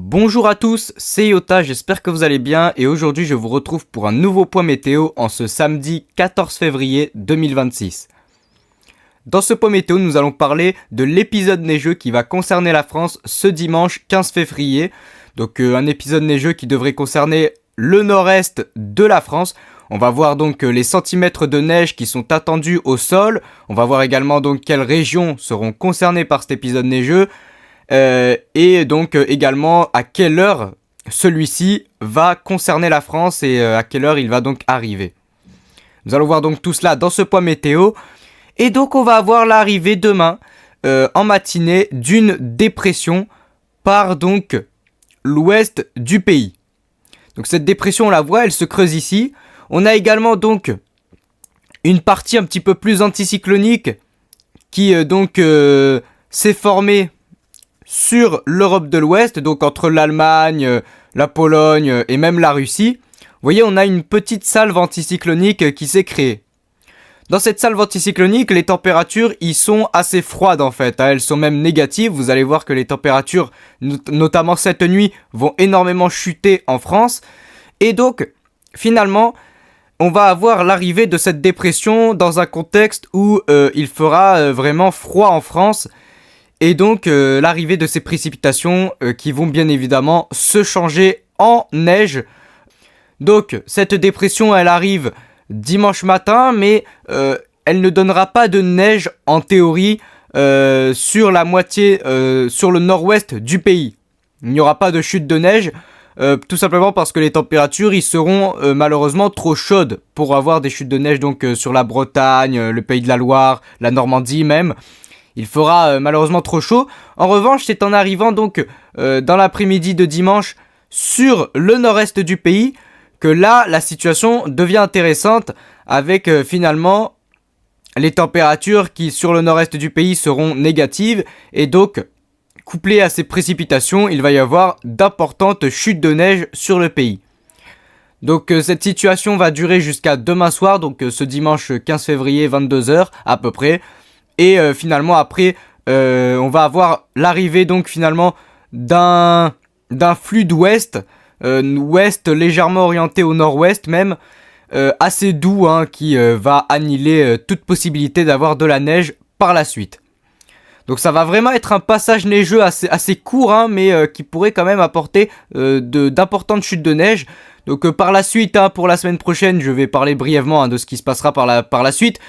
Bonjour à tous, c'est Yota, j'espère que vous allez bien et aujourd'hui je vous retrouve pour un nouveau point météo en ce samedi 14 février 2026. Dans ce point météo, nous allons parler de l'épisode neigeux qui va concerner la France ce dimanche 15 février. Donc un épisode neigeux qui devrait concerner le nord-est de la France. On va voir donc les centimètres de neige qui sont attendus au sol. On va voir également donc quelles régions seront concernées par cet épisode neigeux. Et donc également à quelle heure celui-ci va concerner la France et à quelle heure il va donc arriver. Nous allons voir donc tout cela dans ce point météo. Et donc on va avoir l'arrivée demain en matinée d'une dépression par donc l'ouest du pays. Donc cette dépression on la voit, elle se creuse ici. On a également donc une partie un petit peu plus anticyclonique qui s'est formée sur l'Europe de l'Ouest, donc entre l'Allemagne, la Pologne et même la Russie. Vous voyez, on a une petite salve anticyclonique qui s'est créée. Dans cette salve anticyclonique, les températures y sont assez froides en fait. Elles sont même négatives. Vous allez voir que les températures, notamment cette nuit, vont énormément chuter en France. Et donc, finalement, on va avoir l'arrivée de cette dépression dans un contexte où il fera vraiment froid en France. Et donc l'arrivée de ces précipitations qui vont bien évidemment se changer en neige. Donc cette dépression elle arrive dimanche matin, mais elle ne donnera pas de neige en théorie sur la moitié, sur le nord-ouest du pays. Il n'y aura pas de chute de neige, tout simplement parce que les températures y seront malheureusement trop chaudes pour avoir des chutes de neige donc sur la Bretagne, le Pays de la Loire, la Normandie même. Il fera malheureusement trop chaud. En revanche, c'est en arrivant donc dans l'après-midi de dimanche sur le nord-est du pays que là, la situation devient intéressante avec finalement les températures qui sur le nord-est du pays seront négatives et donc couplées à ces précipitations, il va y avoir d'importantes chutes de neige sur le pays. Donc cette situation va durer jusqu'à demain soir, donc ce dimanche 15 février 22h à peu près. Et finalement après on va avoir l'arrivée donc finalement d'un flux d'ouest, ouest légèrement orienté au nord-ouest même, assez doux qui va annihiler toute possibilité d'avoir de la neige par la suite. Donc ça va vraiment être un passage neigeux assez court mais qui pourrait quand même apporter d'importantes chutes de neige. Donc par la suite pour la semaine prochaine je vais parler brièvement de ce qui se passera par la suite.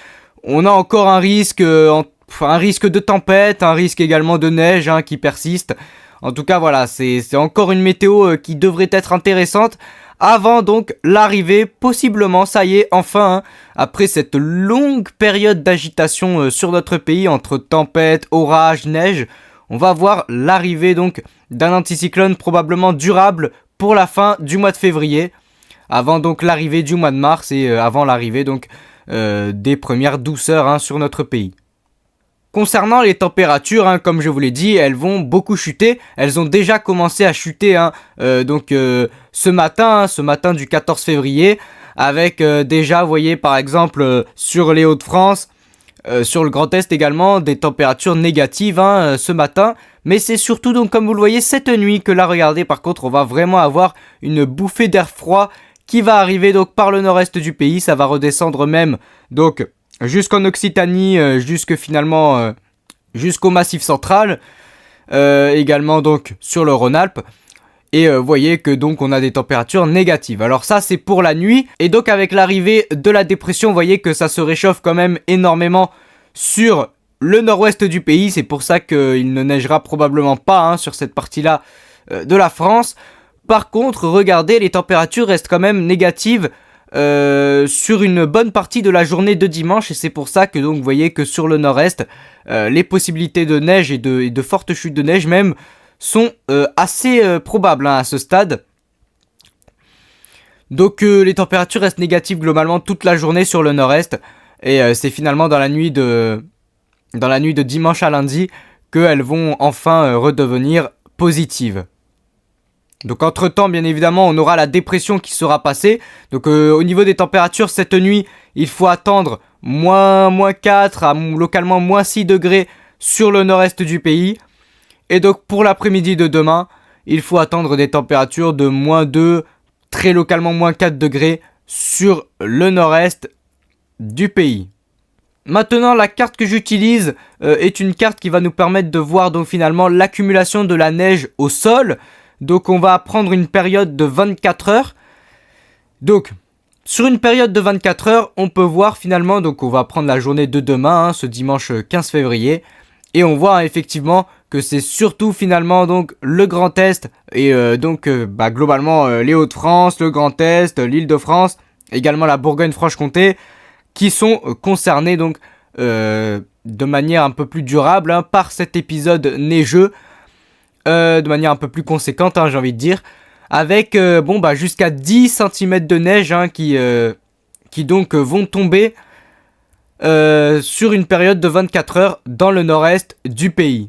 On a encore un risque de tempête, un risque également de neige qui persiste. En tout cas voilà, c'est encore une météo qui devrait être intéressante avant donc l'arrivée, possiblement, ça y est, enfin, après cette longue période d'agitation sur notre pays entre tempête, orage, neige, on va voir l'arrivée donc d'un anticyclone probablement durable pour la fin du mois de février, avant donc l'arrivée du mois de mars et avant l'arrivée donc des premières douceurs sur notre pays. Concernant les températures, comme je vous l'ai dit, elles vont beaucoup chuter. Elles ont déjà commencé à chuter ce matin du 14 février, avec déjà, vous voyez par exemple sur les Hauts-de-France, sur le Grand Est également, des températures négatives ce matin. Mais c'est surtout donc comme vous le voyez cette nuit que là, regardez, par contre on va vraiment avoir une bouffée d'air froid qui va arriver donc par le nord-est du pays. Ça va redescendre même donc jusqu'en Occitanie, jusqu'au Massif central, également donc sur le Rhône-Alpes. Et vous voyez que donc on a des températures négatives. Alors ça c'est pour la nuit. Et donc avec l'arrivée de la dépression, vous voyez que ça se réchauffe quand même énormément sur le nord-ouest du pays. C'est pour ça qu'il ne neigera probablement pas sur cette partie-là de la France. Par contre, regardez, les températures restent quand même négatives sur une bonne partie de la journée de dimanche. Et c'est pour ça que donc vous voyez que sur le nord-est, les possibilités de neige et de fortes chutes de neige même sont assez probables à ce stade. Donc les températures restent négatives globalement toute la journée sur le nord-est. Et c'est finalement dans la nuit de dimanche à lundi qu'elles vont enfin redevenir positives. Donc entre temps bien évidemment on aura la dépression qui sera passée. Donc au niveau des températures cette nuit il faut attendre moins 4 à localement moins 6 degrés sur le nord-est du pays. Et donc pour l'après-midi de demain il faut attendre des températures de -2, très localement -4 degrés sur le nord-est du pays. Maintenant, la carte que j'utilise est une carte qui va nous permettre de voir donc finalement l'accumulation de la neige au sol. Donc on va prendre une période de 24 heures. Donc sur une période de 24 heures, on peut voir finalement, donc on va prendre la journée de demain, ce dimanche 15 février. Et on voit effectivement que c'est surtout finalement donc le Grand Est et globalement les Hauts-de-France, le Grand Est, l'Île-de-France, également la Bourgogne-Franche-Comté, qui sont concernés donc de manière un peu plus durable par cet épisode neigeux, de manière un peu plus conséquente, j'ai envie de dire, avec jusqu'à 10 cm de neige qui donc vont tomber sur une période de 24 heures dans le nord-est du pays.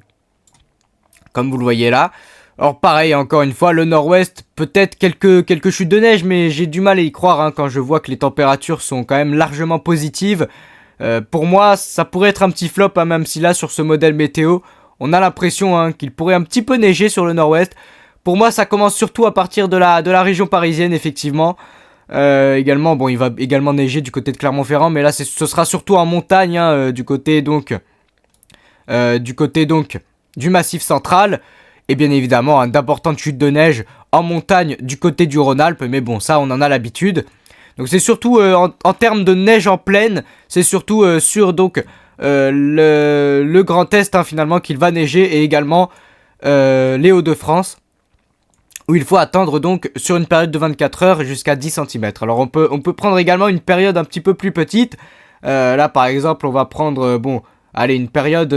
Comme vous le voyez là. Alors pareil, encore une fois, le nord-ouest, peut-être quelques chutes de neige, mais j'ai du mal à y croire quand je vois que les températures sont quand même largement positives. Pour moi, ça pourrait être un petit flop, même si là, sur ce modèle météo, on a l'impression qu'il pourrait un petit peu neiger sur le nord-ouest. Pour moi, ça commence surtout à partir de la région parisienne, effectivement. Également, il va également neiger du côté de Clermont-Ferrand, mais là, ce sera surtout en montagne, du côté du Massif central. Et bien évidemment, d'importantes chutes de neige en montagne du côté du Rhône-Alpes. Mais bon, ça, on en a l'habitude. Donc c'est surtout, en termes de neige en plaine, c'est surtout sur donc le Grand Est, finalement, qu'il va neiger. Et également les Hauts-de-France, où il faut attendre donc sur une période de 24 heures jusqu'à 10 cm. Alors on peut prendre également une période un petit peu plus petite. Là, par exemple, on va prendre, une période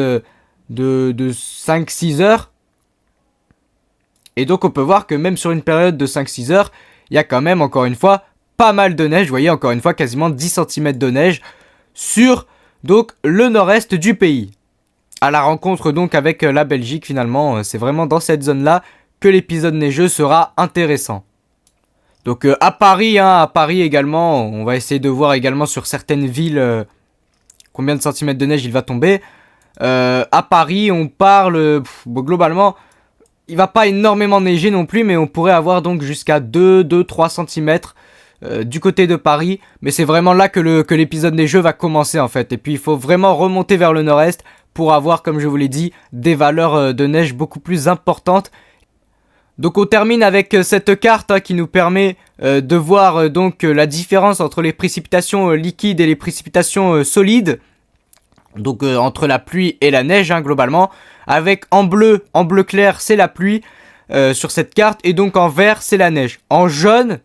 de 5-6 heures. Et donc on peut voir que même sur une période de 5-6 heures, il y a quand même, encore une fois, pas mal de neige. Vous voyez, encore une fois, quasiment 10 cm de neige sur donc le nord-est du pays. À la rencontre donc avec la Belgique, finalement, c'est vraiment dans cette zone-là que l'épisode neigeux sera intéressant. Donc à Paris également, on va essayer de voir également sur certaines villes combien de centimètres de neige il va tomber. À Paris, on parle globalement... Il va pas énormément neiger non plus, mais on pourrait avoir donc jusqu'à 2-3 cm du côté de Paris. Mais c'est vraiment là que l'épisode neigeux va commencer en fait. Et puis il faut vraiment remonter vers le nord-est pour avoir, comme je vous l'ai dit, des valeurs de neige beaucoup plus importantes. Donc on termine avec cette carte qui nous permet de voir la différence entre les précipitations liquides et les précipitations solides. Donc entre la pluie et la neige globalement, avec en bleu clair c'est la pluie sur cette carte, et donc en vert c'est la neige. En jaune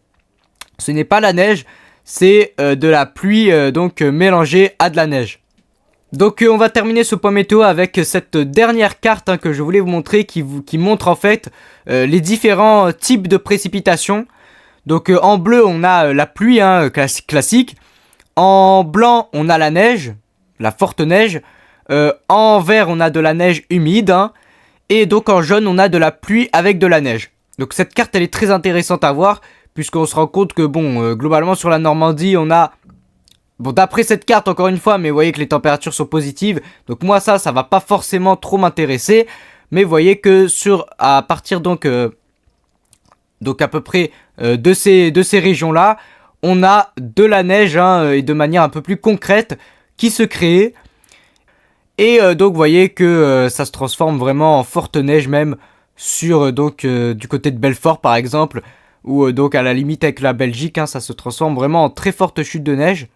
ce n'est pas la neige, c'est de la pluie mélangée à de la neige. Donc on va terminer ce point météo avec cette dernière carte que je voulais vous montrer, qui montre en fait les différents types de précipitations. Donc en bleu on a la pluie classique, en blanc on a la neige, la forte neige, en vert on a de la neige humide, et donc en jaune on a de la pluie avec de la neige. Donc cette carte elle est très intéressante à voir, puisqu'on se rend compte que globalement sur la Normandie on a, d'après cette carte encore une fois, mais vous voyez que les températures sont positives, donc moi ça va pas forcément trop m'intéresser, mais vous voyez que à partir donc à peu près de ces régions là, on a de la neige et de manière un peu plus concrète qui se crée. Et donc vous voyez que ça se transforme vraiment en forte neige, même sur du côté de Belfort par exemple, ou donc à la limite avec la Belgique, ça se transforme vraiment en très forte chute de neige.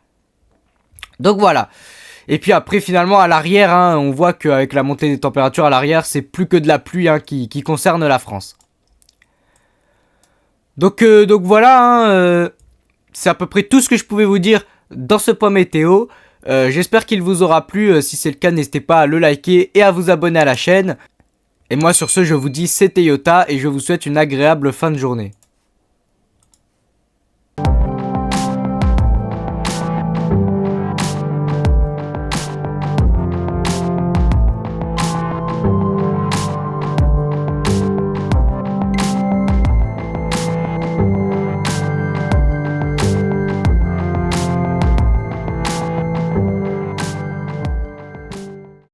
Donc voilà. Et puis après finalement à l'arrière, on voit qu'avec la montée des températures à l'arrière, c'est plus que de la pluie qui concerne la France. Donc voilà, c'est à peu près tout ce que je pouvais vous dire dans ce point météo. J'espère qu'il vous aura plu. Si c'est le cas, n'hésitez pas à le liker et à vous abonner à la chaîne. Et moi sur ce, je vous dis c'était Yota et je vous souhaite une agréable fin de journée.